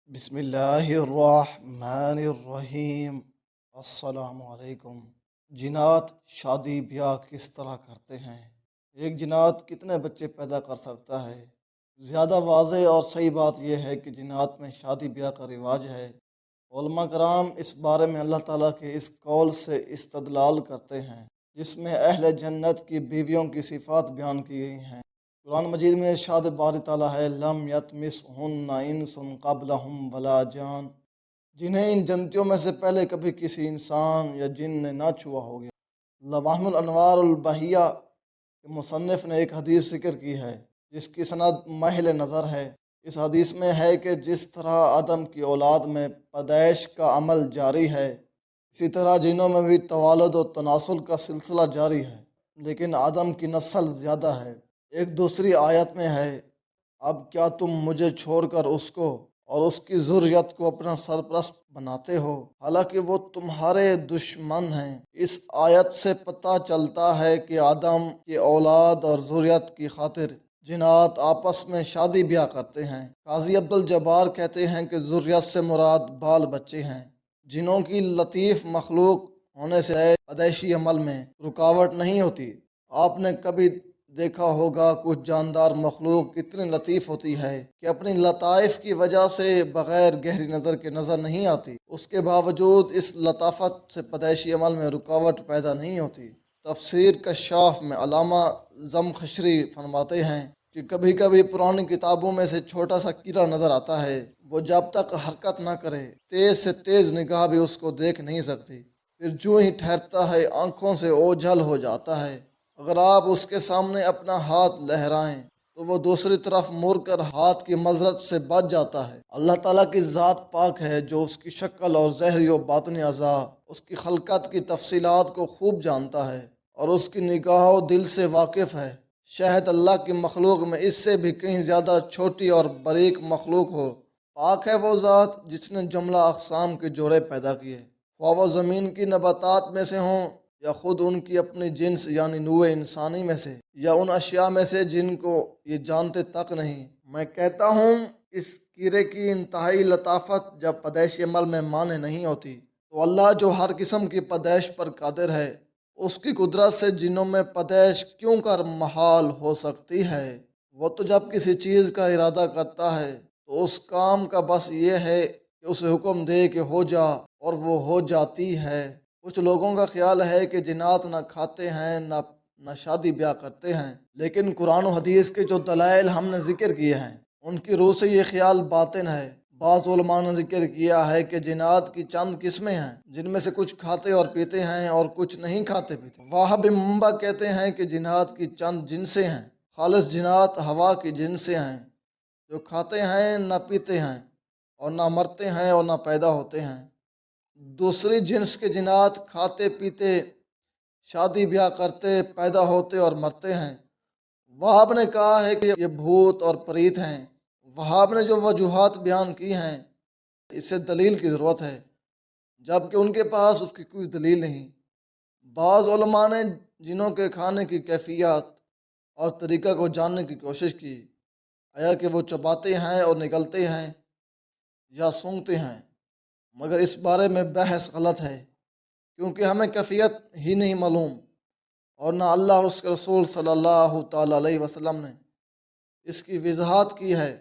بسم اللہ الرحمن الرحیم۔ السلام علیکم۔ جنات شادی بیاہ کس طرح کرتے ہیں؟ ایک جنات کتنے بچے پیدا کر سکتا ہے؟ زیادہ واضح اور صحیح بات یہ ہے کہ جنات میں شادی بیاہ کا رواج ہے۔ علماء کرام اس بارے میں اللہ تعالیٰ کے اس قول سے استدلال کرتے ہیں جس میں اہل جنت کی بیویوں کی صفات بیان کی گئی ہیں۔ قرآن مجید میں ارشاد باری تعالیٰ ہے لم یطمثہن انس قبلہم ولا جان، جنہیں ان جنتیوں میں سے پہلے کبھی کسی انسان یا جن نے نہ چھوا ہو گیا۔ لوامع الانوار البہیہ کے مصنف نے ایک حدیث ذکر کی ہے جس کی سند محل نظر ہے۔ اس حدیث میں ہے کہ جس طرح آدم کی اولاد میں پیدائش کا عمل جاری ہے، اسی طرح جنوں میں بھی توالد و تناسل کا سلسلہ جاری ہے، لیکن آدم کی نسل زیادہ ہے۔ ایک دوسری آیت میں ہے اب کیا تم مجھے چھوڑ کر اس کو اور اس کی ذریت کو اپنا سرپرست بناتے ہو، حالانکہ وہ تمہارے دشمن ہیں۔ اس آیت سے پتہ چلتا ہے کہ آدم کی اولاد اور ذریت کی خاطر جنات آپس میں شادی بیاہ کرتے ہیں۔ قاضی عبدالجبار کہتے ہیں کہ ذریت سے مراد بال بچے ہیں۔ جنوں کی لطیف مخلوق ہونے سے پیدائشی عمل میں رکاوٹ نہیں ہوتی۔ آپ نے کبھی دیکھا ہوگا کچھ جاندار مخلوق کتنی لطیف ہوتی ہے کہ اپنی لطائف کی وجہ سے بغیر گہری نظر کے نظر نہیں آتی، اس کے باوجود اس لطافت سے پیدائشی عمل میں رکاوٹ پیدا نہیں ہوتی۔ تفسیر کشاف میں علامہ زمخشری فرماتے ہیں کہ کبھی کبھی پرانی کتابوں میں سے چھوٹا سا کیڑا نظر آتا ہے، وہ جب تک حرکت نہ کرے تیز سے تیز نگاہ بھی اس کو دیکھ نہیں سکتی، پھر جو ہی ٹھہرتا ہے آنکھوں سے اوجھل ہو جاتا ہے۔ اگر آپ اس کے سامنے اپنا ہاتھ لہرائیں تو وہ دوسری طرف مڑ کر ہاتھ کی مضرت سے بچ جاتا ہے۔ اللہ تعالیٰ کی ذات پاک ہے جو اس کی شکل اور ظاہری و باطنی اعضاء، اس کی خلقت کی تفصیلات کو خوب جانتا ہے اور اس کی نگاہ و دل سے واقف ہے۔ شاید اللہ کی مخلوق میں اس سے بھی کہیں زیادہ چھوٹی اور باریک مخلوق ہو۔ پاک ہے وہ ذات جس نے جملہ اقسام کے جوڑے پیدا کیے، خواہ وہ زمین کی نباتات میں سے ہوں یا خود ان کی اپنی جنس یعنی نوع انسانی میں سے، یا ان اشیاء میں سے جن کو یہ جانتے تک نہیں۔ میں کہتا ہوں اس کیڑے کی انتہائی لطافت جب پیدائشی عمل میں مانے نہیں ہوتی تو اللہ جو ہر قسم کی پیدائش پر قادر ہے، اس کی قدرت سے جنوں میں پیدائش کیوں کر محال ہو سکتی ہے؟ وہ تو جب کسی چیز کا ارادہ کرتا ہے تو اس کام کا بس یہ ہے کہ اسے حکم دے کہ ہو جا اور وہ ہو جاتی ہے۔ کچھ لوگوں کا خیال ہے کہ جنات نہ کھاتے ہیں نہ شادی بیاہ کرتے ہیں، لیکن قرآن و حدیث کے جو دلائل ہم نے ذکر کیے ہیں ان کی روح سے یہ خیال باطن ہے۔ بعض علماء نے ذکر کیا ہے کہ جنات کی چند قسمیں ہیں جن میں سے کچھ کھاتے اور پیتے ہیں اور کچھ نہیں کھاتے پیتے۔ واہب منبع کہتے ہیں کہ جنات کی چند جنسیں ہیں۔ خالص جنات ہوا کی جنسیں ہیں جو کھاتے ہیں نہ پیتے ہیں اور نہ مرتے ہیں اور نہ پیدا ہوتے ہیں۔ دوسری جنس کے جنات کھاتے پیتے، شادی بیاہ کرتے، پیدا ہوتے اور مرتے ہیں۔ وہاب نے کہا ہے کہ یہ بھوت اور پریت ہیں۔ وہاب نے جو وجوہات بیان کی ہیں اس سے دلیل کی ضرورت ہے، جبکہ ان کے پاس اس کی کوئی دلیل نہیں۔ بعض علماء نے جنوں کے کھانے کی کیفیت اور طریقہ کو جاننے کی کوشش کی، آیا کہ وہ چباتے ہیں اور نگلتے ہیں یا سونگھتے ہیں، مگر اس بارے میں بحث غلط ہے کیونکہ ہمیں کیفیت ہی نہیں معلوم اور نہ اللہ اور اس کے رسول صلی اللہ تعالیٰ علیہ وسلم نے اس کی وضاحت کی ہے۔